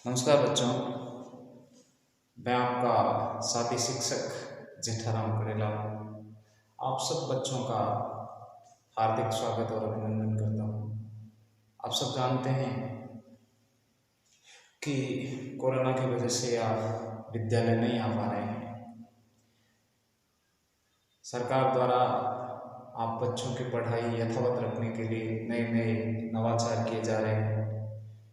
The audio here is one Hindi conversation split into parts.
नमस्कार बच्चों। मैं आपका साथी शिक्षक जेठाराम करेला आप सब बच्चों का हार्दिक स्वागत और अभिनंदन करता हूँ। आप सब जानते हैं कि कोरोना की वजह से आप विद्यालय नहीं आ पा रहे हैं। सरकार द्वारा आप बच्चों की पढ़ाई यथावत रखने के लिए नए नए नवाचार किए जा रहे हैं,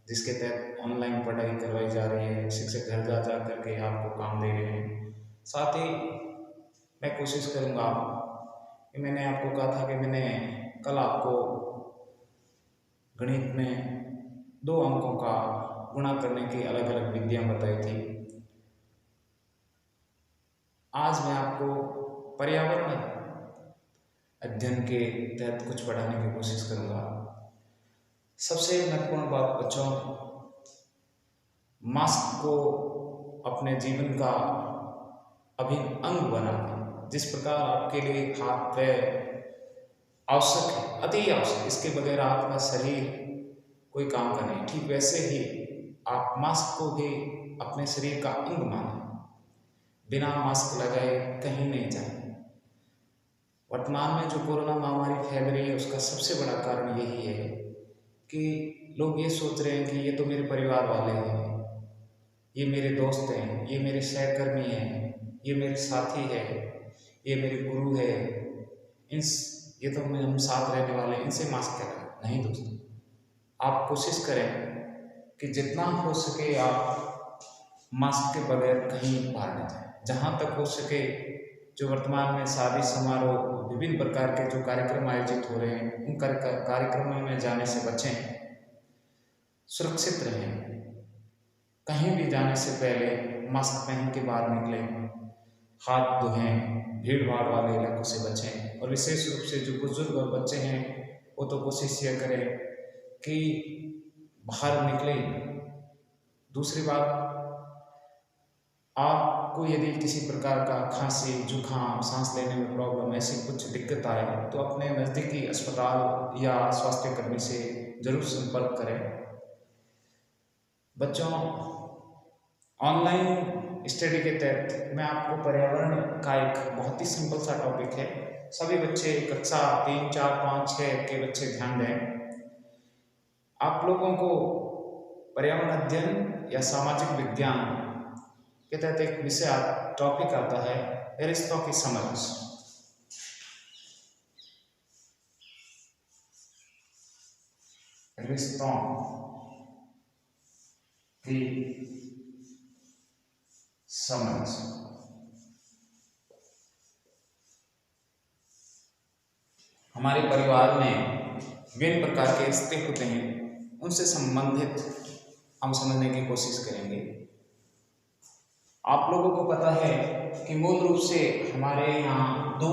जिसके तहत ऑनलाइन पढ़ाई करवाई जा रही है। शिक्षक घर जा जा करके आपको काम दे रहे हैं। साथ ही मैं कोशिश करूँगा कि मैंने आपको कहा था कि मैंने कल आपको गणित में 2 अंकों का गुणा करने की अलग अलग विधियाँ बताई थी। आज मैं आपको पर्यावरण अध्ययन के तहत कुछ पढ़ाने की कोशिश करूँगा। सबसे महत्वपूर्ण बात बच्चों, मास्क को अपने जीवन का अभिन्न अंग बना दें। जिस प्रकार आपके लिए हाथ पैर आवश्यक है, अति आवश्यक, इसके बगैर आपका शरीर कोई काम का नहीं, ठीक वैसे ही आप मास्क को भी अपने शरीर का अंग मानें। बिना मास्क लगाए कहीं नहीं जाए। वर्तमान में जो कोरोना महामारी फैल रही है उसका सबसे बड़ा कारण यही है कि लोग ये सोच रहे हैं कि ये तो मेरे परिवार वाले हैं, ये मेरे दोस्त हैं, ये मेरे सहकर्मी हैं, ये मेरे साथी है, ये मेरे गुरु है, इन ये तो हम साथ रहने वाले हैं, इनसे मास्क क्या नहीं। दोस्तों, आप कोशिश करें कि जितना हो सके आप मास्क के बगैर कहीं बाहर न जाएं। जहाँ तक हो सके जो वर्तमान में शादी समारोह विभिन्न प्रकार के जो कार्यक्रम आयोजित हो रहे हैं उन कार्यक्रमों में जाने से बचें, सुरक्षित रहें। कहीं भी जाने से पहले मास्क पहन के बाहर निकलें, हाथ धोएं, भीड़ भाड़ वाले इलाकों से बचें। और विशेष रूप से जो बुजुर्ग और बच्चे हैं वो तो कोशिश यह करें कि बाहर निकलें। दूसरी बात, आपको यदि किसी प्रकार का खांसी, जुकाम, सांस लेने में प्रॉब्लम, ऐसी कुछ दिक्कत आए तो अपने नज़दीकी अस्पताल या स्वास्थ्य कर्मी से जरूर संपर्क करें। बच्चों, ऑनलाइन स्टडी के तहत मैं आपको पर्यावरण का एक बहुत ही सिंपल सा टॉपिक है, सभी बच्चे कक्षा 3, 4, 5, 6 के बच्चे ध्यान दें। आप लोगों को पर्यावरण अध्ययन या सामाजिक विज्ञान के तहत एक विषय टॉपिक आता है, रिश्तों की समझ। रिश्तों की समझ। हमारे परिवार में विभिन्न प्रकार के रिश्ते होते हैं, उनसे संबंधित हम समझने की कोशिश करेंगे। आप लोगों को पता है कि मूल रूप से हमारे यहाँ 2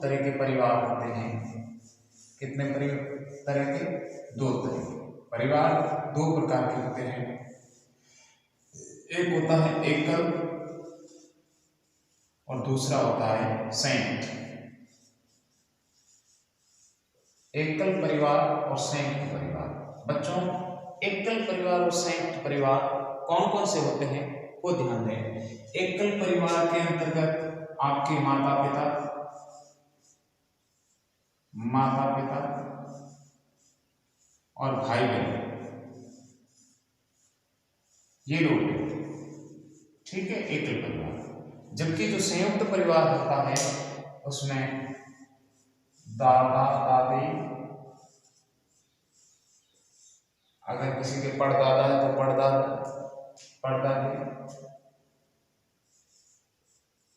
तरह के परिवार होते हैं। कितने तरह के? 2 तरह के परिवार 2 प्रकार के होते हैं। एक होता है एकल और दूसरा होता है संयुक्त। एकल परिवार और संयुक्त परिवार। बच्चों, एकल परिवार और संयुक्त परिवार कौन कौन से होते हैं वो ध्यान दें। एकल परिवार के अंतर्गत आपके माता पिता और भाई बहन, ये लोग, ठीक है, एकल परिवार। जबकि जो संयुक्त परिवार होता है उसमें दादा दादी, अगर किसी के परदादा है तो परदादी,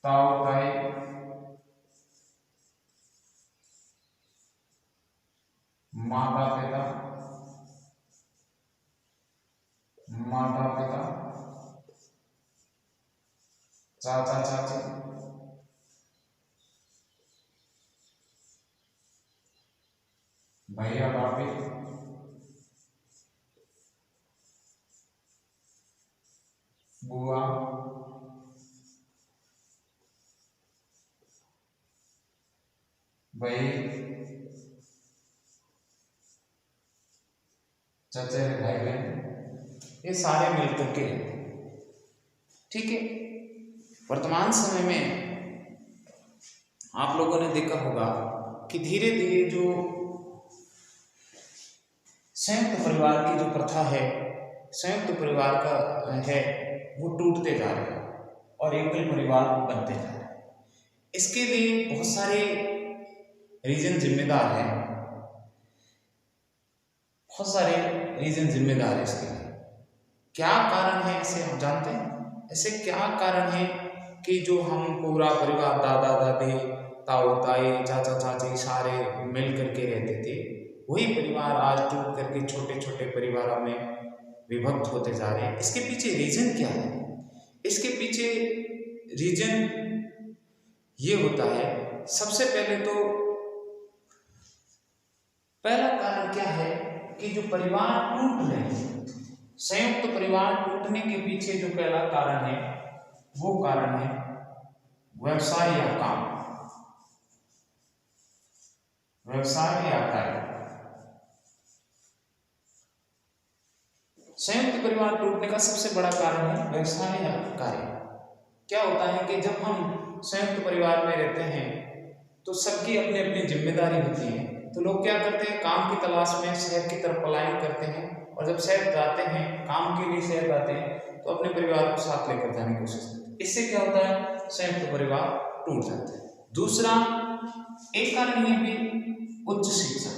ताऊ ताई, माता पिता, चाचा चाची, भैया भाभी, बुआ, भाई, चचेरे भाई बहन, ये सारे मिलकर के रहते हैं। ठीक है, वर्तमान समय में आप लोगों ने देखा होगा कि धीरे धीरे जो संयुक्त परिवार की जो प्रथा है, संयुक्त परिवार का है, वो टूटते जा रहे हैं और एकल परिवार बनते जा रहे हैं। इसके लिए बहुत सारे रीजन जिम्मेदार हैं, बहुत सारे रीजन जिम्मेदार है इसके लिए। क्या कारण है इसे हम जानते हैं? ऐसे क्या कारण है कि जो हम पूरा परिवार दादा दादी ताऊ ताई चाचा चाची सारे मिल करके रहते थे, वही परिवार आज टूट करके छोटे छोटे परिवारों में विभक्त होते जा रहे हैं। इसके पीछे रीजन क्या है? इसके पीछे रीजन ये होता है, सबसे पहले तो पहला कारण क्या है कि जो परिवार टूट रहे हैं, संयुक्त परिवार टूटने के पीछे जो पहला कारण है वो कारण है व्यवसाय या काम, व्यवसाय या कार्य। संयुक्त परिवार टूटने का सबसे बड़ा कारण है व्यवसाय या कार्य। क्या होता है कि जब हम संयुक्त परिवार में रहते हैं तो सबकी अपनी अपनी जिम्मेदारी होती है, तो लोग क्या करते हैं, काम की तलाश में शहर की तरफ पलायन करते हैं, और जब शहर जाते हैं, काम के लिए शहर जाते हैं, तो अपने परिवार को साथ लेकर जाने की कोशिश करते हैं। इससे क्या होता है, संयुक्त परिवार टूट जाता है। दूसरा एक कारण ये भी उच्च शिक्षा,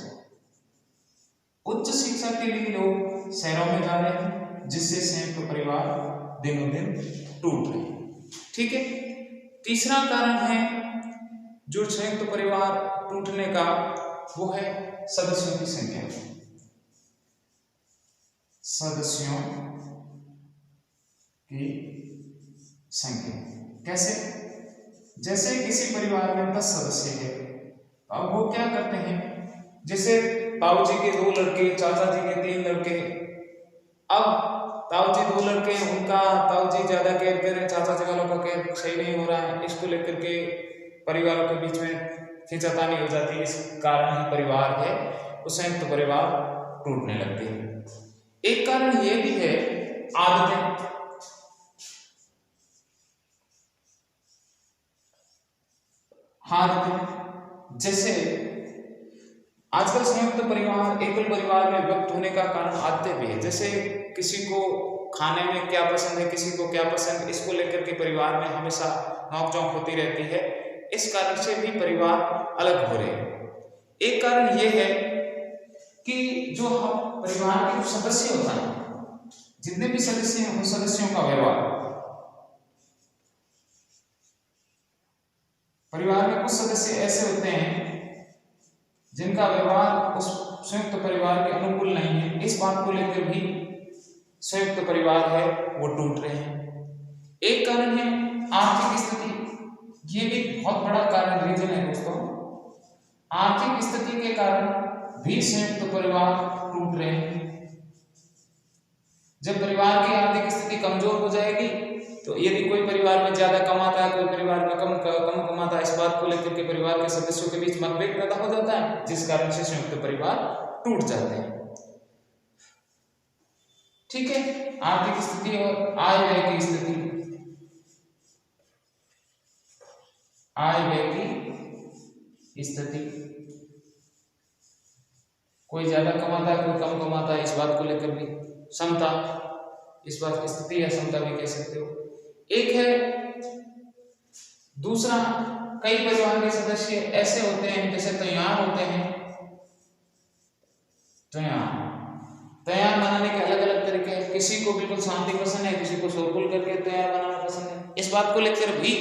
उच्च शिक्षा के लिए लोग शहरों में जा रहे हैं, जिससे संयुक्त परिवार दिनों दिन टूट रहे हैं। ठीक है, तीसरा कारण है जो संयुक्त परिवार टूटने का, वो है सदस्यों की संख्या। सदस्यों की संख्या कैसे? जैसे किसी परिवार में 10 सदस्य है, अब वो क्या करते हैं, जैसे ताऊ जी के 2 लड़के, चाचा जी के 3 लड़के। अब ताऊ जी 2 लड़के हैं, उनका ताऊ जी ज्यादा केयर कर रहे हैं, चाचा जी वालों का केयर सही नहीं हो रहा है, इसको लेकर के परिवारों के बीच में खींचातानी हो जाती है। इस कारण ही परिवार है वो संयुक्त परिवार टूटने लगते हैं। एक कारण ये भी है आदतें, आदतें। जैसे आजकल संयुक्त परिवार एकल परिवार में विभक्त होने का कारण आदतें भी है। जैसे किसी को खाने में क्या पसंद है, किसी को क्या पसंद, इसको लेकर के परिवार में हमेशा नोकझोंक होती रहती है। इस कारण से भी परिवार अलग हो रहे हैं। एक कारण यह है कि जो हम परिवार के जो सदस्य होता है, जितने भी सदस्य हैं, उन सदस्यों का व्यवहार, परिवार में कुछ सदस्य ऐसे होते हैं जिनका व्यवहार उस संयुक्त परिवार के अनुकूल नहीं है। इस बात को लेकर भी संयुक्त परिवार है वो टूट रहे हैं। एक कारण है आर्थिक स्थिति, ये भी बहुत बड़ा कारण रीजन है दोस्तों। आर्थिक स्थिति के कारण भी संयुक्त परिवार टूट रहे हैं। जब परिवार की आर्थिक स्थिति कमजोर हो जाएगी, तो यदि कोई परिवार में ज्यादा कमाता है, कोई परिवार में कम कमाता है, इस बात को लेकर के परिवार के सदस्यों के बीच मतभेद पैदा हो जाता है, जिस कारण से संयुक्त परिवार टूट जाते हैं। ठीक है, आर्थिक स्थिति और आय व्यय की स्थिति, आय व्यय की स्थिति, कोई ज्यादा कमाता है, कोई कम कमाता है, इस बात को लेकर भी समता, इस बात की स्थिति या समता भी कह सकते हो। एक है दूसरा, कई परिवार के सदस्य ऐसे होते हैं जैसे तैयार होते हैं। तैयार बनाने के अलग अलग तरीके हैं। किसी को बिल्कुल शांति पसंद है, किसी को शोरगुल करके तैयार बनाना पसंद है। इस बात को लेकर भी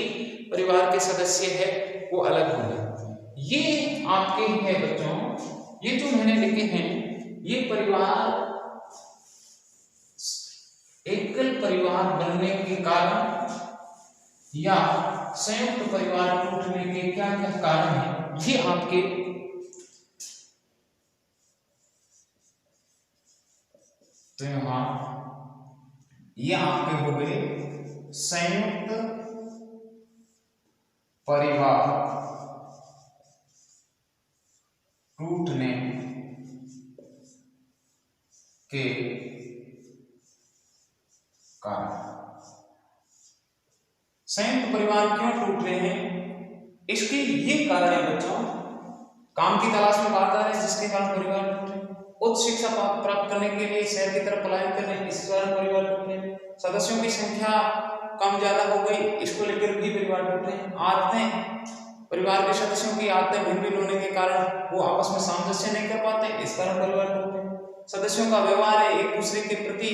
परिवार के सदस्य है वो अलग होंगे। ये आपके ही है बच्चों, ये जो मैंने लिखे हैं, ये परिवार एकल परिवार बनने के कारण या संयुक्त परिवार टूटने के क्या क्या कारण हैं, ये आपके ये आपके हो गए संयुक्त परिवार टूटने के कारण। संयुक्त परिवार क्यों टूट रहे हैं, इसके ये कारण है बच्चों। काम की तलाश में बाहर जा रहे हैं जिसके कारण परिवार टूट रहे हैं। उच्च शिक्षा प्राप्त करने के लिए शहर की तरफ पलायन कर रहे हैं, इस कारण परिवार टूट रहे हैं। सदस्यों की संख्या कम ज्यादा हो गई, इसको लेकर भी परिवार टूट रहे हैं। आदतें, परिवार के सदस्यों की आदतें भिन्न भिन्न होने के कारण वो आपस में सामंजस्य नहीं कर पाते, इस कारण परिवार टूट रहे हैं। सदस्यों का व्यवहार है एक दूसरे के प्रति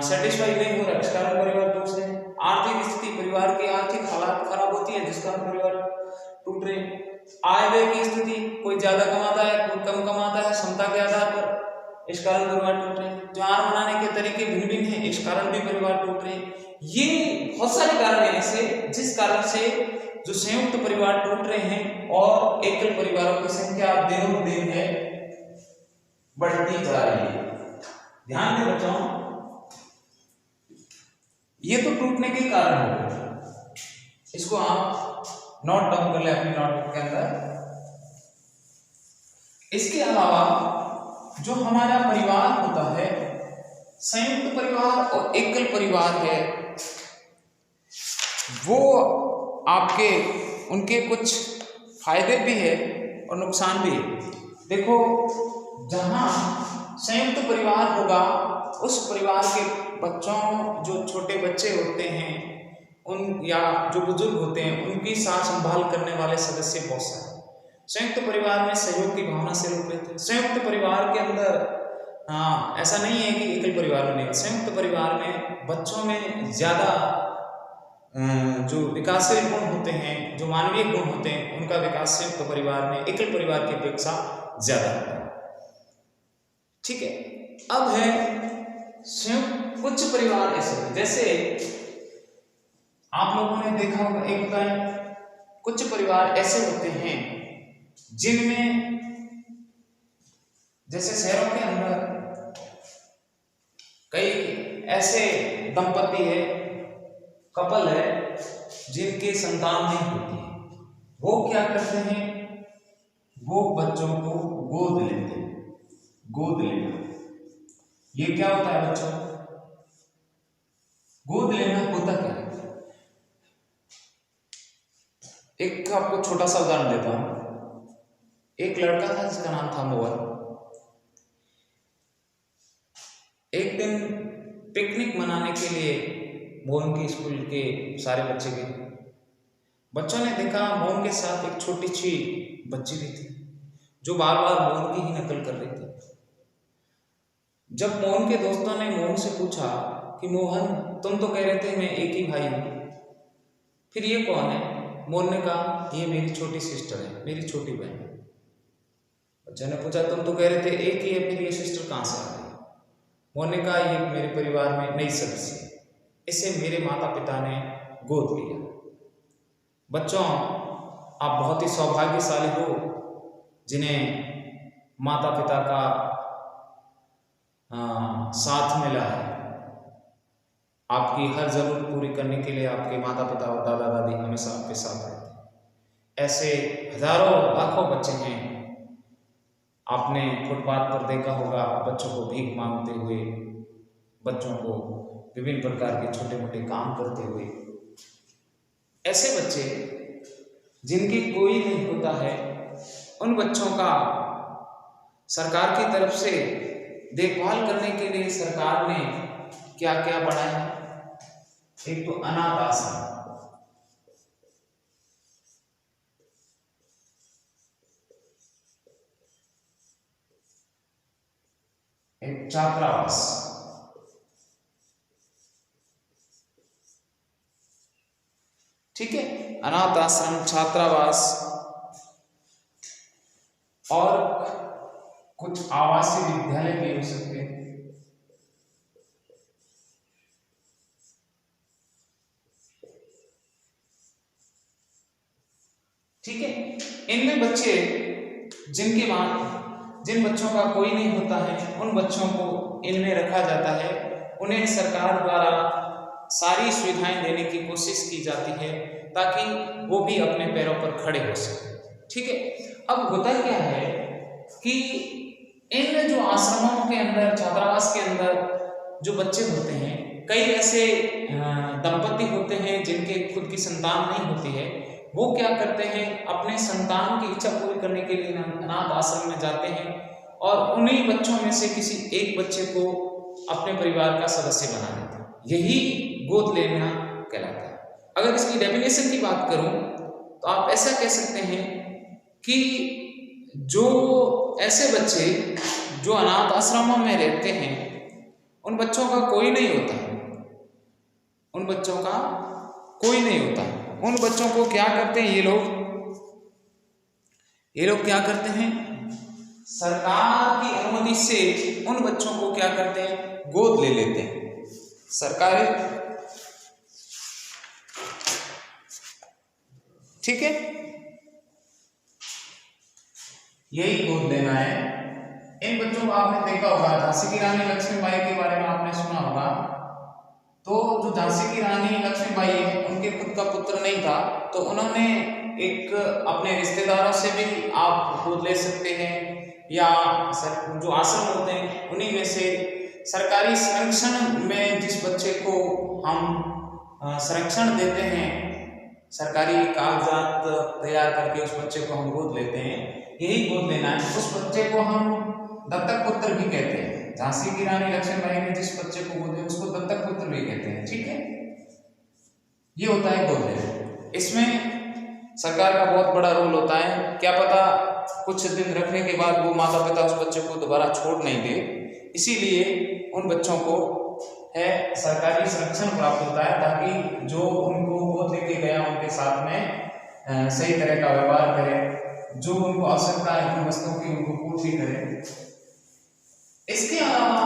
सेटिस्फाई नहीं हो रहा, इस कारण परिवार टूट रहे हैं। आर्थिक स्थिति, परिवार की आर्थिक हालात खराब होती है जिस कारण परिवार टूट रहे हैं। आय व्यय की स्थिति, कोई ज्यादा कमाता है कोई कम कमाता है क्षमता के आधार पर, इस कारण परिवार टूट रहे हैं। त्योहार मनाने के तरीके भिन्न भिन्न हैं, इस कारण भी परिवार टूट रहे हैं। ये बहुत सारे कारण हैं ऐसे जिस कारण से जो संयुक्त परिवार टूट रहे हैं और एकल परिवारों की संख्या दिनों दिन है बढ़ती जा रही है। ध्यान दें बच्चों, ये तो टूटने के कारण हो गए, इसको आप नोट डाउन कर ले अपनी नोटबुक के अंदर। इसके अलावा जो हमारा परिवार होता है, संयुक्त परिवार और एकल परिवार है, वो आपके उनके कुछ फायदे भी है और नुकसान भी है। देखो, जहां संयुक्त परिवार होगा उस परिवार के बच्चों, जो छोटे बच्चे होते हैं उन या जो बुजुर्ग होते हैं, उनकी सार संभाल करने वाले सदस्य बहुत सारे। संयुक्त परिवार में सहयोग की भावना से रूप लेते हैं। संयुक्त परिवार के अंदर ऐसा नहीं है कि एकल परिवार में नहीं, संयुक्त परिवार में बच्चों में ज्यादा जो विकासशील गुण होते हैं, जो मानवीय गुण होते हैं, उनका विकास संयुक्त परिवार में एकल परिवार की अपेक्षा ज्यादा होता है। ठीक है, अब है संयुक्त कुछ परिवार ऐसे, जैसे आप लोगों ने देखा होगा, एक होता है कुछ परिवार ऐसे होते हैं जिनमें, जैसे शहरों के अंदर कई ऐसे दंपति है, कपल है जिनके संतान नहीं होती है। वो क्या करते हैं, वो बच्चों को गोद लेते हैं। गोद लेना ये क्या होता है बच्चों, गोद लेना होता क्या है? एक आपको छोटा सा उदाहरण देता हूं। एक लड़का था जिसका नाम था मोहन। एक दिन पिकनिक मनाने के लिए मोहन के स्कूल के सारे बच्चे गए। बच्चों ने देखा मोहन के साथ एक छोटी सी बच्ची भी थी जो बार बार मोहन की ही नकल कर रही थी। जब मोहन के दोस्तों ने मोहन से पूछा कि मोहन, तुम तो कह रहे थे मैं एक ही भाई हूं, फिर ये कौन है? मोहन ने कहा ये मेरी छोटी सिस्टर है, मेरी छोटी बहन है। बच्चों ने पूछा तुम तो कह रहे थे एक ही है, फिर ये सिस्टर कहां से आ गई? मोहन ने कहा ये मेरे परिवार में नई सदस्य है, इसे मेरे माता पिता ने गोद लिया। बच्चों, आप बहुत ही सौभाग्यशाली हो जिन्हें माता पिता का साथ मिला है। आपकी हर जरूरत पूरी करने के लिए आपके माता पिता और दादा दादी हमेशा आपके साथ रहते हैं। ऐसे हजारों लाखों बच्चे हैं, आपने फुटपाथ पर देखा होगा बच्चों को भीख मांगते हुए, बच्चों को विभिन्न प्रकार के छोटे मोटे काम करते हुए। ऐसे बच्चे जिनकी कोई नहीं होता है, उन बच्चों का सरकार की तरफ से देखभाल करने के लिए सरकार ने क्या क्या बढ़ाया है? एक तो अनाथ आश्रम, एक छात्रावास, ठीक है, अनाथ आश्रम, छात्रावास और कुछ आवासीय विद्यालय भी हो सकते हैं। ठीक है, इनमें बच्चे जिन बच्चों का कोई नहीं होता है, उन बच्चों को इनमें रखा जाता है। उन्हें सरकार द्वारा सारी सुविधाएं देने की कोशिश की जाती है ताकि वो भी अपने पैरों पर खड़े हो सके। ठीक है, अब होता क्या है कि इन जो आश्रमों के अंदर, छात्रावास के अंदर जो बच्चे होते हैं, कई ऐसे दंपति होते हैं जिनके खुद की संतान नहीं होती है, वो क्या करते हैं, अपने संतान की इच्छा पूरी करने के लिए अनाथ आश्रम में जाते हैं और उन्हीं बच्चों में से किसी एक बच्चे को अपने परिवार का सदस्य बना देते हैं। यही गोद लेना कहलाता है। अगर इसकी डेफिनेशन की बात करूं तो आप ऐसा कह सकते हैं कि जो ऐसे बच्चे जो अनाथ आश्रमों में रहते हैं, उन बच्चों का कोई नहीं होता, उन बच्चों का कोई नहीं होता। उन बच्चों को क्या करते हैं ये लोग क्या करते हैं, सरकार की अनुमति से उन बच्चों को क्या करते हैं, गोद ले लेते हैं। सरकारी, ठीक है, यही गोद लेना है। इन बच्चों को आपने देखा होगा, झांसी की रानी लक्ष्मीबाई के बारे में आपने सुना होगा। तो जो झांसी की रानी लक्ष्मीबाई है, उनके खुद का पुत्र नहीं था, तो उन्होंने एक अपने रिश्तेदारों से भी आप गोद ले सकते हैं, या जो आश्रम होते हैं उन्हीं में से सरकारी संरक्षण में जिस बच्चे को हम संरक्षण देते हैं, सरकारी कागजात तैयार करके उस बच्चे को हम गोद लेते हैं, यही गोद लेना है। उस बच्चे को हम दत्तक पुत्र भी कहते हैं। झांसी की रानी लक्ष्मीबाई ने जिस बच्चे को गोद लिया उसको दत्तक पुत्र भी कहते हैं, ठीक है। ये होता है गोद लेना। इसमें सरकार का बहुत बड़ा रोल होता है। क्या पता कुछ दिन रखने के बाद वो माता पिता उस बच्चे को दोबारा छोड़ नहीं दे, इसीलिए उन बच्चों को है सरकारी संरक्षण प्राप्त होता है, ताकि जो उनको गोद लेके गया उनके साथ में सही तरह का व्यवहार करे, जो उनको आवश्यकता है उन वस्तुओं की उनको पूर्ति करे। इसके अलावा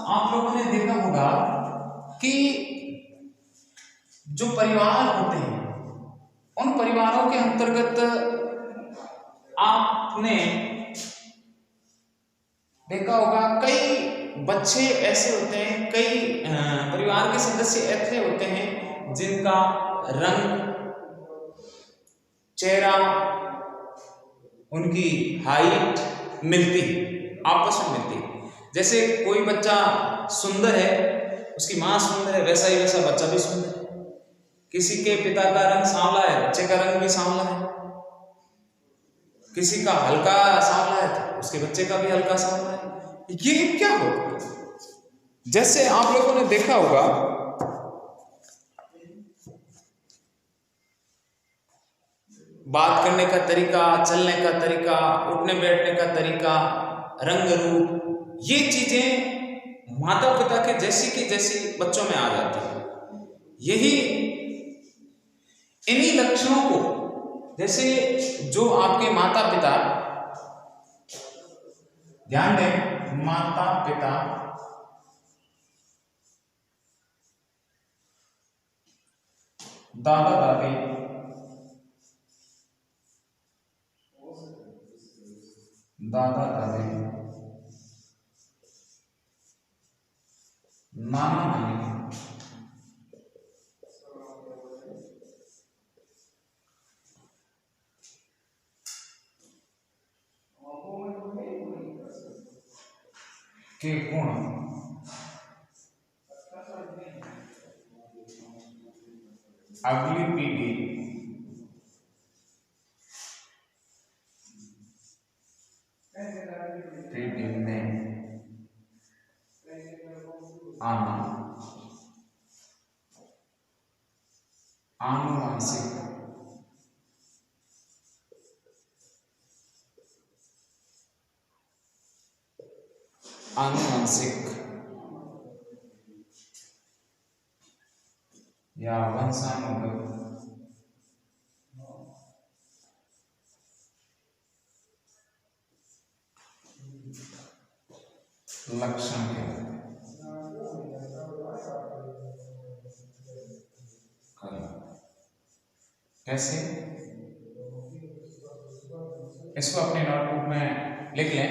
आप लोगों ने देखा होगा कि जो परिवार होते हैं, उन परिवारों के अंतर्गत आपने देखा होगा कई बच्चे ऐसे होते हैं, कई परिवार के सदस्य ऐसे होते हैं जिनका रंग, चेहरा, उनकी हाइट मिलती, आपस में मिलती। जैसे कोई बच्चा सुंदर है, उसकी माँ सुंदर है, वैसा ही वैसा बच्चा भी सुंदर है। किसी के पिता का रंग सांवला है, बच्चे का रंग भी सांवला है। किसी का हल्का सांवला है तो उसके बच्चे का भी हल्का सांवला है। ये क्या होता है? जैसे आप लोगों ने देखा होगा बात करने का तरीका, चलने का तरीका, उठने बैठने का तरीका, रंग रूप, ये चीजें माता पिता के जैसी की जैसी बच्चों में आ जाती है। यही इन्हीं लक्षणों को, जैसे जो आपके माता पिता, ध्यान दें, माता पिता दादा दादी, दादा दादी, नाना नानी, के गुण अगली पीढ़ी में आना, आनुवंशिक, आनुवंशिक या वंशानुगत लक्षण के कैसे, इसको अपने नोटबुक में लिख लें।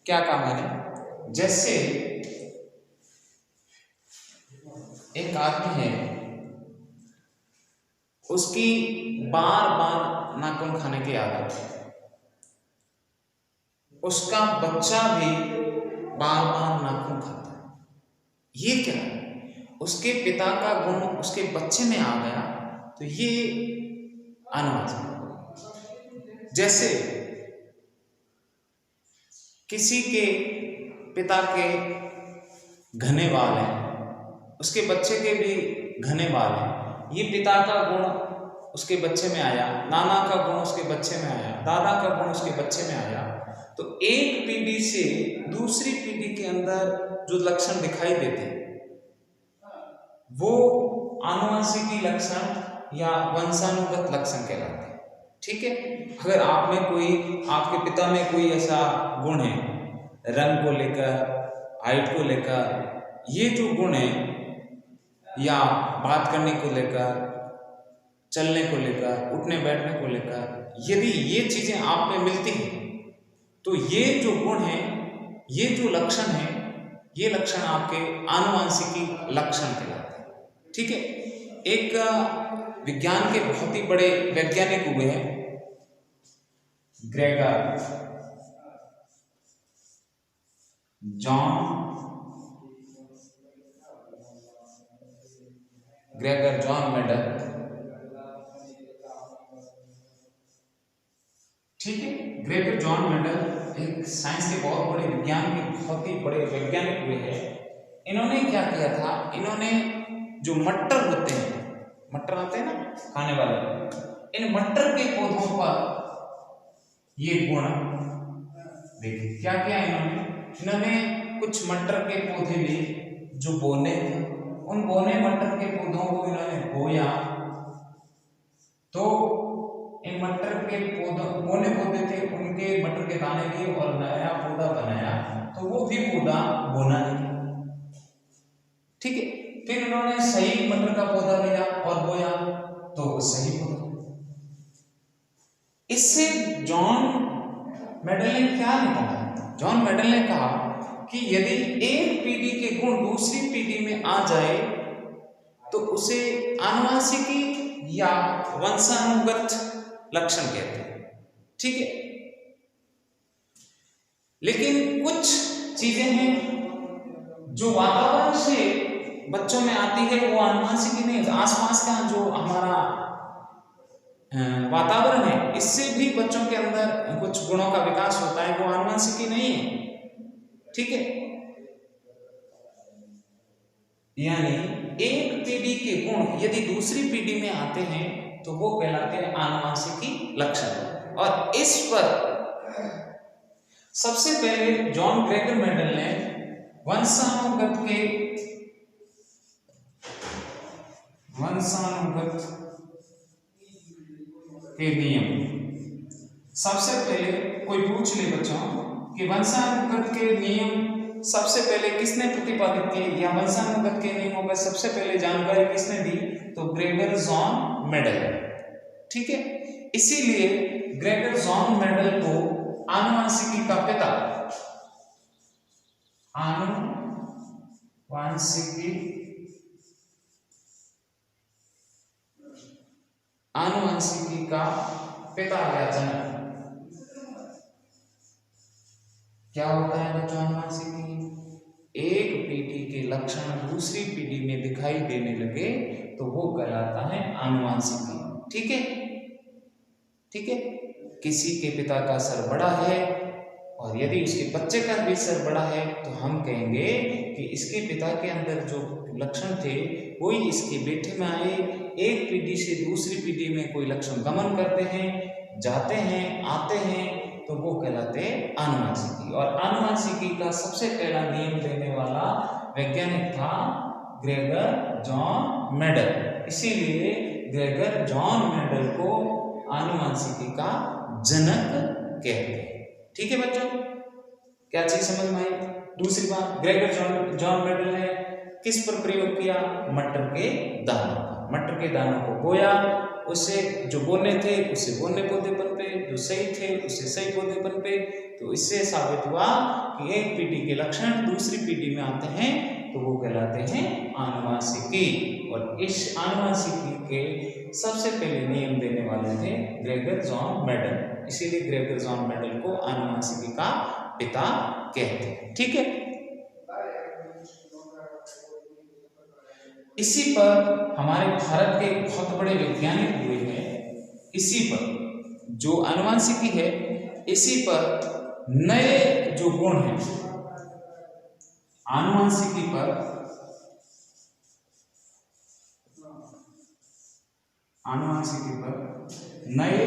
क्या काम है? जैसे एक आदमी है, उसकी बार बार नाखून खाने की आदत है, उसका बच्चा भी बार बार नाखून खाता है। ये क्या है? उसके पिता का गुण उसके बच्चे में आ गया तो ये आनुवंशिक। जैसे किसी के पिता के घने बाल हैं, उसके बच्चे के भी घने बाल हैं, ये पिता का गुण उसके बच्चे में आया, नाना का गुण उसके बच्चे में आया, दादा का गुण उसके बच्चे में आया, तो एक पीढ़ी से दूसरी पीढ़ी के अंदर जो लक्षण दिखाई देते वो आनुवंशिकी लक्षण या वंशानुगत लक्षण कहलाते हैं। ठीक है, अगर आप में कोई, आपके पिता में कोई ऐसा गुण है, रंग को लेकर, हाइट को लेकर, ये जो गुण है, या बात करने को लेकर, चलने को लेकर, उठने बैठने को लेकर, यदि ये चीजें आप में मिलती हैं तो ये जो गुण है, ये जो लक्षण है, ये लक्षण आपके आनुवंशिकी लक्षण कहलाते हैं। ठीक है, एक विज्ञान के बहुत ही बड़े वैज्ञानिक हुए हैं ग्रेगर जॉन मेंडल। ठीक है, ग्रेगर जॉन मेंडल एक साइंस के बहुत बड़े विज्ञान के बहुत ही बड़े वैज्ञानिक हुए हैं। इन्होंने क्या किया था, इन्होंने जो मटर होते हैं, मटर आते हैं ना खाने वाले, इन मटर के पौधों पर ये गुण देखिए क्या किया इन्होंने कुछ मटर के पौधे भी जो बोने थे, उन बोने मटर के पौधों को इन्होंने बोया, तो इन मटर के पौधों, बोने पौधे थे, उनके मटर के दाने लिए और नया पौधा बनाया, तो वो भी पौधा बोना नहीं। ठीक है, फिर इन्होंने सही मटर का पौधा लिया और बोया, तो वो सही पौधा। इससे जॉन मेंडल ने क्या निकाला? जॉन मेंडल ने कहा कि यदि एक पीढ़ी के गुण दूसरी पीढ़ी में आ जाए तो उसे आनुवंशिकी या वंशानुगत लक्षण कहते हैं। ठीक है, लेकिन कुछ चीजें हैं जो वातावरण से बच्चों में आती है, वो आनुवंशिकी नहीं। आसपास का जो हमारा वातावरण है, इससे भी बच्चों के अंदर कुछ गुणों का विकास होता है, वो आनुवंशिकी नहीं है। ठीक है, यानी एक पीढ़ी के गुण यदि दूसरी पीढ़ी में आते हैं तो वो कहलाते हैं आनुवंशिकी लक्षण। और इस पर सबसे पहले जॉन ग्रेगर मेंडल ने वंशानुगत के नियम, सबसे पहले कोई पूछ ले बच्चों कि वंशानुगत के नियम सबसे पहले किसने प्रतिपादित किए, या वंशानुगत के नियमों पर सबसे पहले जानकारी किसने दी, तो ग्रेगर जॉन मेंडल। ठीक है, इसीलिए ग्रेगर जॉन मेंडल को आनुवंशिकी का पिता, आनुवंशिकी का पिता या जनक। क्या होता है बच्चों आनुवंशिकी? एक पीढ़ी के लक्षण दूसरी पीढ़ी में दिखाई देने लगे तो वो कहलाता है आनुवंशिकी। ठीक है, ठीक है, किसी के पिता का सर बड़ा है और यदि उसके बच्चे का भी सर बड़ा है तो हम कहेंगे कि इसके पिता के अंदर जो लक्षण थे वही इसके बेटे में आए। एक पीढ़ी से दूसरी पीढ़ी में कोई लक्षण गमन करते हैं, जाते हैं, आते हैं, तो वो कहलाते हैं आनुवंशिकी। और आनुवंशिकी का सबसे पहला नियम देने वाला वैज्ञानिक था ग्रेगर जॉन मेंडल। इसीलिए ग्रेगर जॉन मेंडल को आनुवंशिकी का जनक कहते हैं। ठीक है बच्चों, क्या चीज समझ में आई? दूसरी बात, ग्रेगर जॉन मेंडल ने किस पर प्रयोग किया? मटर के दानों पर। मटर के दानों को बोया, उससे जो बोने थे उससे बोने पौधे पनपे, जो सही थे उससे सही पौधे पनपे। तो इससे साबित हुआ कि एक पीढ़ी के लक्षण दूसरी पीढ़ी में आते हैं तो वो कहलाते हैं आनुवंशिकी। और इस आनुवंशिकी के सबसे पहले नियम देने वाले थे ग्रेगर जॉन मेंडल। इसीलिए ग्रेगर जॉन मेंडल को आनुवंशिकी का पिता कहते हैं। ठीक है, इसी पर हमारे भारत के बहुत बड़े वैज्ञानिक हुए हैं। इसी पर जो आनुवंशिकी है, इसी पर नए जो गुण हैं आनुवंशिकी पर, आनुवंशिकी पर नए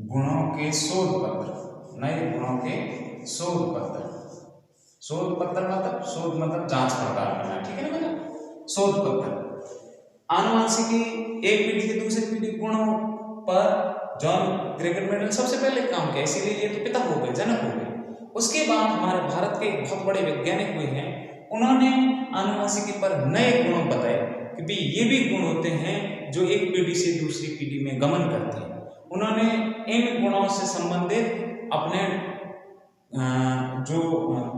गुणों के शोध पत्र, नए गुणों के शोध पत्र, शोध पत्र मतलब जांच पड़ताल करना, ठीक है ना मतलब शोध पत्र। आनुवंशिकी एक पीढ़ी से दूसरी पीढ़ी गुणों पर जॉन ग्रेगर मेंडल सबसे पहले काम किया, इसीलिए ये तो पिता हो गए, जनक हो गए। उसके बाद हमारे भारत के बहुत बड़े वैज्ञानिक हुए हैं, उन्होंने आनुवंशिकी पर नए गुण बताए कि भाई ये भी गुण होते हैं जो एक पीढ़ी से दूसरी पीढ़ी में गमन करते हैं। उन्होंने इन गुणों से संबंधित अपने जो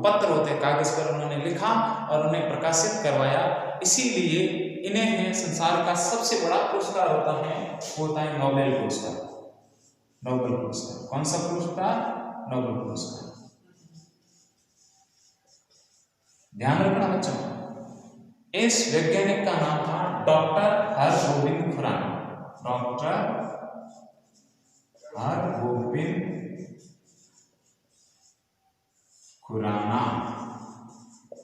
पत्र होते हैं कागज पर उन्होंने लिखा और उन्हें प्रकाशित करवाया। इसीलिए इन्हें संसार का सबसे बड़ा पुरस्कार होता है नोबेल पुरस्कार। नोबेल पुरस्कार कौन सा पुरस्कार? नोबेल पुरस्कार। ध्यान रखना बच्चों, इस वैज्ञानिक का नाम था डॉक्टर हरगोविंद खुराना। डॉक्टर हरगोविंद खुराना,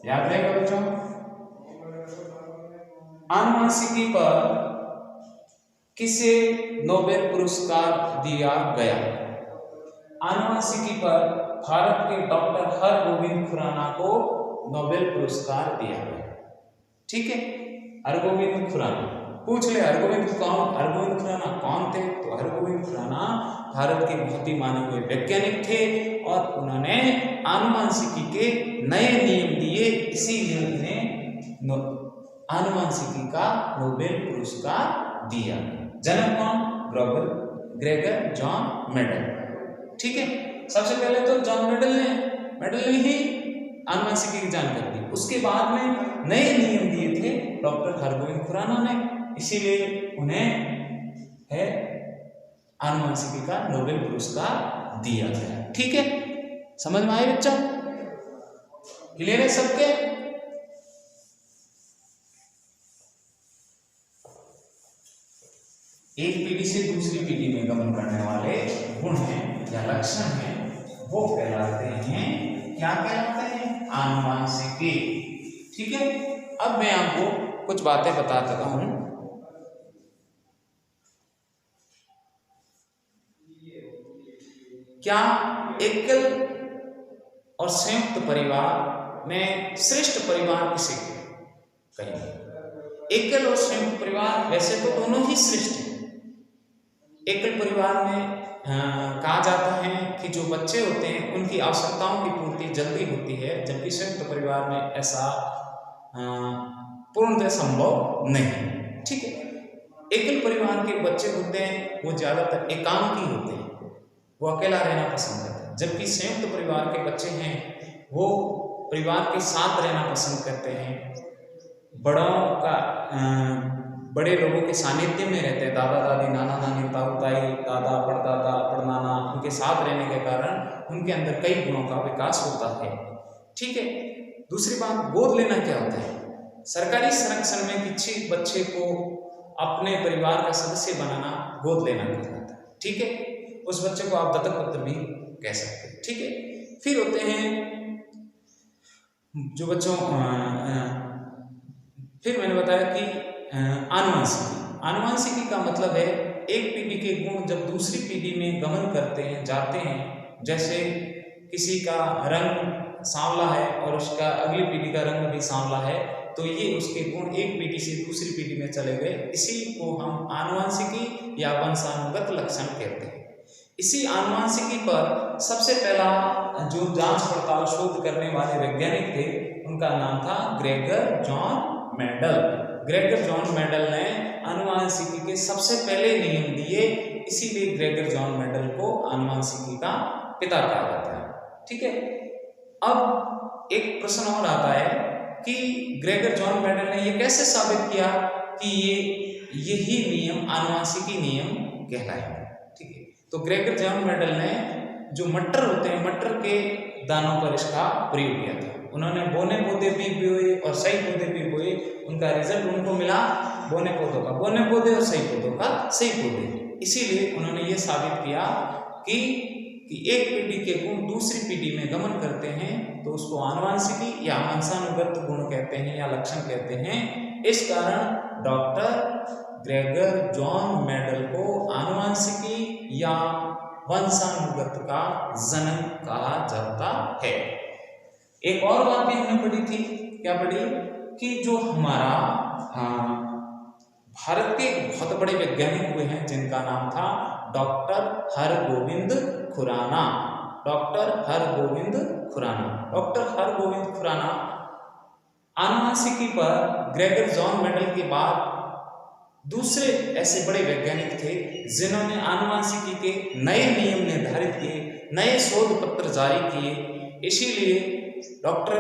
याद रहेगा बच्चों। आनुवंशिकी पर किसे नोबेल पुरस्कार दिया गया? आनुवंशिकी पर भारत के डॉक्टर हरगोविंद खुराना को नोबेल पुरस्कार दिया गया, ठीक है। हरगोविंद खुराना, पूछ ले हरगोविंद कौन, हरगोविंद खुराना कौन थे? तो हरगोविंद खुराना भारत के बहुत ही माने हुए वैज्ञानिक थे और उन्होंने आनुवंशिकी के नए नियम दिए, इसीलिए उन्हें आनुवंशिकी का नोबेल पुरस्कार दिया। जनक कौन? ग्रेगर जॉन मेंडल, ठीक है। सबसे पहले तो जॉन मेंडल ने ही आनुवंशिकी की जानकारी दी, उसके बाद में नए नियम दिए थे डॉक्टर हरगोविंद खुराना ने, इसीलिए उन्हें है आनुवंशिकी का नोबेल पुरस्कार दिया गया, ठीक है। समझ में आए बच्चों? क्लियर है सबके? एक पीढ़ी से दूसरी पीढ़ी में गमन करने वाले गुण हैं या लक्षण हैं, वो कहलाते हैं, क्या कहलाते हैं? आनुवंशिकी, ठीक है। अब मैं आपको कुछ बातें बताता हूं। क्या एकल और संयुक्त परिवार में श्रेष्ठ परिवार किसे कहेंगे? एकल और संयुक्त परिवार वैसे तो दोनों ही श्रेष्ठ हैं। एकल परिवार में कहा जाता है कि जो बच्चे होते हैं उनकी आवश्यकताओं की पूर्ति जल्दी होती है, जबकि संयुक्त परिवार में ऐसा पूर्णतः संभव नहीं, ठीक है। एकल परिवार के बच्चे होते हैं वो ज्यादातर एकांकी होते हैं, वो अकेला रहना पसंद करते हैं, जबकि संयुक्त परिवार के बच्चे हैं वो परिवार के साथ रहना पसंद करते हैं, बड़े लोगों के सानिध्य में रहते हैं, दादा दादी, नाना नानी, ताऊ ताई, दादा परदादा, परनाना, उनके साथ रहने के कारण उनके अंदर कई गुणों का विकास होता है, ठीक है। दूसरी बात, गोद लेना क्या होता है? सरकारी संरक्षण में किसी बच्चे को अपने परिवार का सदस्य बनाना गोद लेना कहलाता है, ठीक है। उस बच्चे को आप दत्तक पुत्र भी कह सकते हैं, ठीक है। फिर होते हैं जो बच्चों फिर मैंने बताया कि आनुवंशिकी का मतलब है एक पीढ़ी के गुण जब दूसरी पीढ़ी में गमन करते हैं, जाते हैं। जैसे किसी का रंग सांवला है और उसका अगली पीढ़ी का रंग भी सांवला है, तो ये उसके गुण एक पीढ़ी से दूसरी पीढ़ी में चले गए, इसी को हम आनुवंशिकी या वंशानुगत लक्षण कहते हैं। इसी आनुवंशिकी पर सबसे पहला जो जांच पड़ताल शोध करने वाले वैज्ञानिक थे उनका नाम था Gregor John Mendel. Gregor John Mendel ने आनुवंशिकी के सबसे पहले नियम दिए, इसीलिए ग्रेगर जॉन मेंडल को आनुवंशिकी का पिता कहा जाता है, ठीक है। अब एक प्रश्न और आता है कि ग्रेगर जॉन मेंडल ने यह कैसे साबित किया कि यही नियम आनुवंशिकी नियम कहलाएगा, ठीक है। तो ग्रेगर जॉन मेंडल ने जो मटर होते हैं, मटर के दानों पर इसका प्रयोग किया था। उन्होंने बोने पौधे भी बोए और सही पौधे भी बोए, उनका रिजल्ट उनको मिला बोने पौधों का बोने पौधे और सही पौधों का सही पौधे। इसीलिए उन्होंने ये साबित किया कि एक पीढ़ी के गुण दूसरी पीढ़ी में गमन करते हैं तो उसको आनुवंशिकी या वंशानुगत गुण कहते हैं या लक्षण कहते हैं। इस कारण डॉक्टर ग्रेगर जॉन मेंडल को आनुवंशिकी या वंशानुगत का जनक कहा जाता है। एक और बात भी हमने पढ़ी थी, क्या पढ़ी कि जो हमारा भारत के बहुत बड़े वैज्ञानिक हुए हैं जिनका नाम था doctor Hargobind Khorana. Doctor Hargobind Khorana, doctor Hargobind Khorana आनुवंशिकी पर ग्रेगर जॉन मेंडल के बाद दूसरे ऐसे बड़े वैज्ञानिक थे जिन्होंने आनुवंशिकी के नए नियम निर्धारित किए, नए शोध पत्र जारी किए। इसीलिए डॉक्टर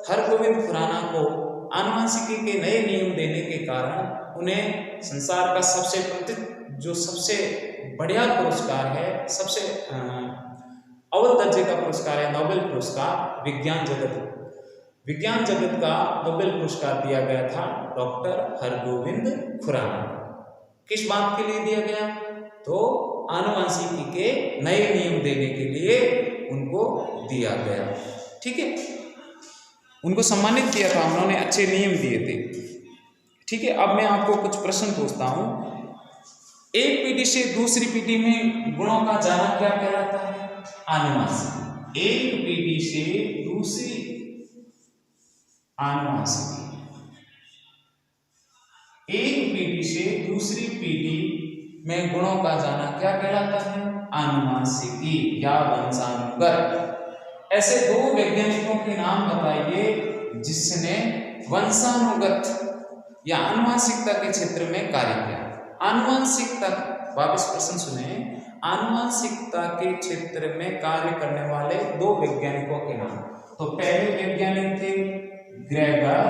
हरगोविंद खुराना को आनुवंशिकी के नए नियम देने के कारण उन्हें संसार का सबसे बढ़िया पुरस्कार है, सबसे अव्वल दर्जे का पुरस्कार है नोबेल पुरस्कार। विज्ञान जगत का नोबेल पुरस्कार दिया गया था डॉक्टर हरगोविंद खुराना। किस बात के लिए दिया गया? तो आनुवंशिकी के नए नियम देने के लिए उनको दिया गया। ठीक है, उनको सम्मानित किया था, उन्होंने अच्छे नियम दिए थे। ठीक है, अब मैं आपको कुछ प्रश्न पूछता हूं। एक पीढ़ी से दूसरी पीढ़ी में गुणों का जाना क्या कहलाता है? आनुवंशिकी। एक पीढ़ी से दूसरी आनुवंशिकी, एक पीढ़ी से दूसरी पीढ़ी में गुणों का जाना क्या कहलाता है? आनुवंशिकी या वंशानुगत। ऐसे दो वैज्ञानिकों के नाम बताइए जिसने वंशानुगत या आनुवंशिकता के क्षेत्र में कार्य किया। आनुवंशिकता, वापस प्रश्न सुने, आनुवंशिकता के क्षेत्र में कार्य करने वाले दो वैज्ञानिकों के नाम। तो पहले वैज्ञानिक थे ग्रेगर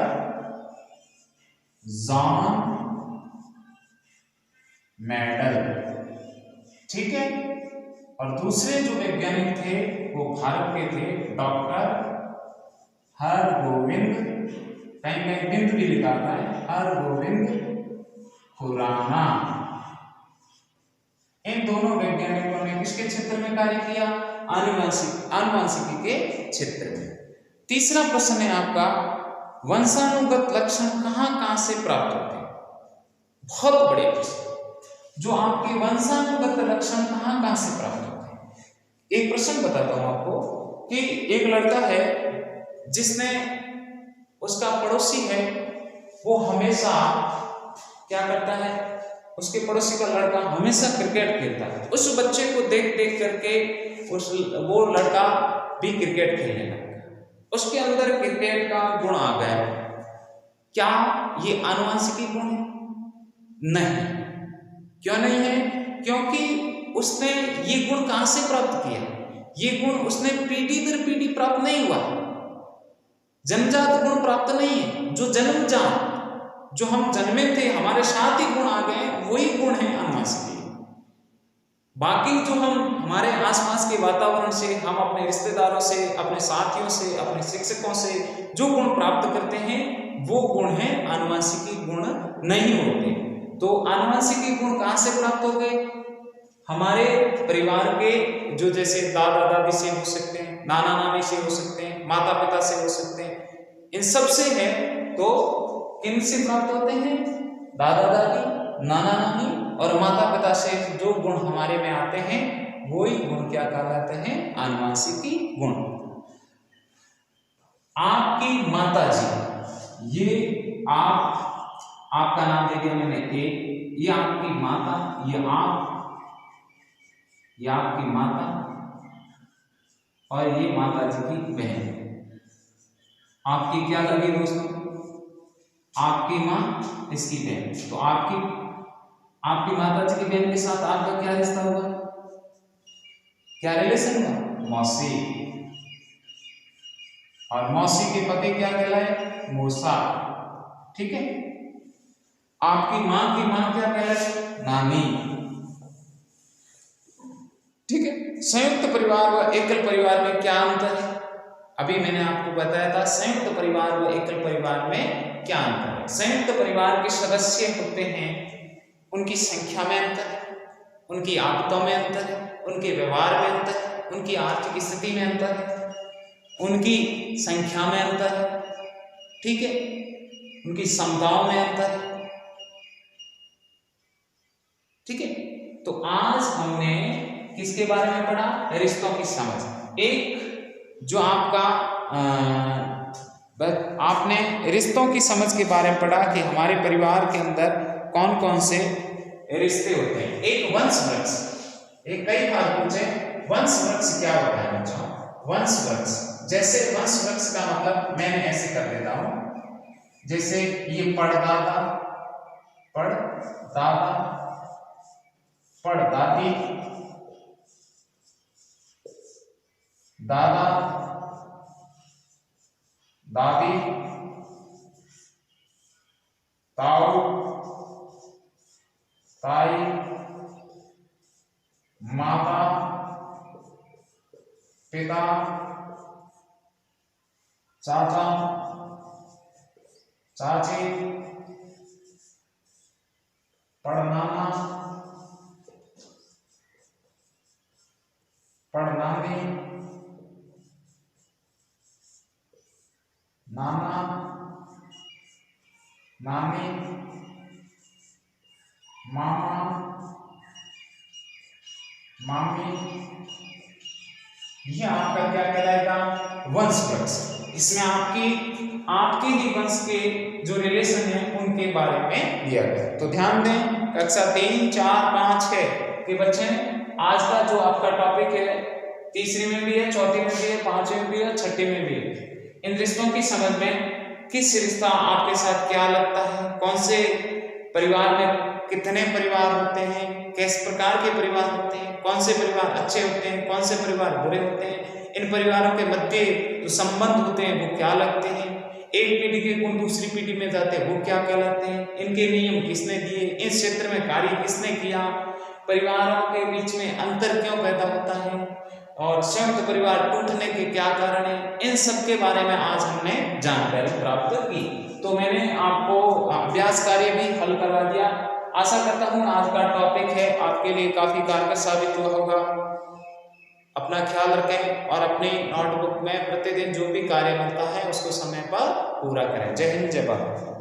जॉन मेंडल, ठीक है, और दूसरे जो वैज्ञानिक थे वो भारत के थे डॉक्टर हरगोविंद, कहीं कहीं बिंद भी लिखा था, हरगोविंद खुराना। इन दोनों वैज्ञानिकों ने किसके क्षेत्र में कार्य किया? आनुवंशिकी के क्षेत्र में। तीसरा प्रश्न है आपका, वंशानुगत लक्षण कहां से प्राप्त होते हैं? बहुत बड़े प्रश्न, जो आपके वंशानुगत लक्षण कहां से प्राप्त होते हैं। एक प्रश्न बताता हूं आपको कि एक लड़का है जिसने, उसका पड़ोसी है, वो हमेशा क्या करता है, उसके पड़ोसी का लड़का हमेशा क्रिकेट खेलता है। उस बच्चे को देख देख करके वो लड़का भी क्रिकेट खेलने लगा, उसके अंदर क्रिकेट का गुण आ गया। क्या ये आनुवंशिकी गुण है? नहीं। क्यों नहीं है? क्योंकि उसने ये गुण कहां से प्राप्त किया? ये गुण उसने पीढ़ी दर पीढ़ी प्राप्त नहीं हुआ, जन्मजात गुण प्राप्त नहीं है। जो जन्मजात, जो हम जन्मे थे, हमारे साथ ही गुण आ गए, वही गुण है आनुवंशिकी। बाकी जो हम हमारे आसपास के वातावरण से, हम अपने रिश्तेदारों से, अपने साथियों से, अपने शिक्षकों से जो गुण प्राप्त करते हैं वो गुण है, आनुवंशिकी गुण नहीं होते। तो आनुवंशिकी गुण कहां से प्राप्त हो गए? हमारे परिवार के, जो जैसे दादा दादी से हो सकते हैं, नाना नानी से हो सकते हैं, माता पिता से हो सकते हैं, इन सब से है। तो किन से प्राप्त होते हैं? दादा दादी, नाना नानी और माता पिता से जो गुण हमारे में आते हैं वही गुण क्या कहलाते हैं? आनुवंशिकी गुण। आपकी माता जी, ये आपका नाम दे दिया मैंने ए, ये आपकी माता, ये आपकी माता और ये माता जी की बहन। आपकी क्या लगी दोस्तों? आपकी माँ, इसकी बहन। तो आपकी माता जी की बहन के साथ आपका क्या रिश्ता होगा? क्या रिलेशन हुआ? मौसी। और मौसी के पति क्या कहलाए? मौसा। ठीक है। आपकी माँ की माँ क्या कहलाए? नानी। ठीक है। संयुक्त परिवार व एकल परिवार में क्या अंतर है? अभी मैंने आपको बताया था संयुक्त परिवार व एकल परिवार में क्या अंतर है। संयुक्त परिवार के सदस्य होते हैं, उनकी संख्या में अंतर है, उनकी आदतों में अंतर है, उनके व्यवहार में अंतर है, उनकी आर्थिक स्थिति में अंतर है, उनकी संख्या में अंतर है, ठीक है, उनकी क्षमताओं में अंतर है, ठीक है। तो आज हमने किसके बारे में पढ़ा? रिश्तों की समझ। एक जो आपने रिश्तों की समझ के बारे में पढ़ा कि हमारे परिवार के अंदर कौन कौन से रिश्ते होते हैं। एक वंश वृक्ष, एक कई बार पूछे वंश वृक्ष क्या होता है बच्चों? वंश वृक्ष, जैसे वंश वृक्ष का मतलब मैंने ऐसे कर देता हूं, जैसे ये पड़दादा, पड़दादा, पड़दादी, दादा, दादी, ताऊ, ताई, माता, पिता, चाचा, चाची, पड़नाना, पड़नानी, नाना, नानी, मामा, मामी। यह आपका क्या कहलाएगा? वंश वृक्ष। इसमें आपके ही वंश के जो रिलेशन है उनके बारे में दिया गया। तो ध्यान दें, कक्षा 3, 4, 5, 6 के बच्चे, आज का जो आपका टॉपिक है तीसरी में भी है, चौथी में भी है, पांचवी में भी है, छठी में भी है। इन रिश्तों की समझ में किस रिश्ता आपके साथ क्या लगता है, कौन से परिवार में कितने परिवार होते हैं, किस प्रकार के परिवार होते हैं, कौन से परिवार अच्छे होते हैं, कौन से परिवार बुरे होते हैं, इन परिवारों के मध्य जो संबंध होते हैं वो क्या लगते हैं, एक पीढ़ी के गुण दूसरी पीढ़ी में जाते हैं वो क्या कहलाते हैं, इनके नियम किसने दिए, इस क्षेत्र में कार्य किसने किया, परिवारों के बीच में अंतर क्यों पैदा होता है और संयुक्त परिवार टूटने के क्या कारण है, इन सब के बारे में आज हमने जानकारी प्राप्त की। तो मैंने आपको अभ्यास कार्य भी हल करवा दिया। आशा करता हूँ आज का टॉपिक है आपके लिए काफी कारगर साबित हुआ होगा। अपना ख्याल रखें और अपनी नोटबुक में प्रतिदिन जो भी कार्य मिलता है उसको समय पर पूरा करें। जय हिंद, जय भारत।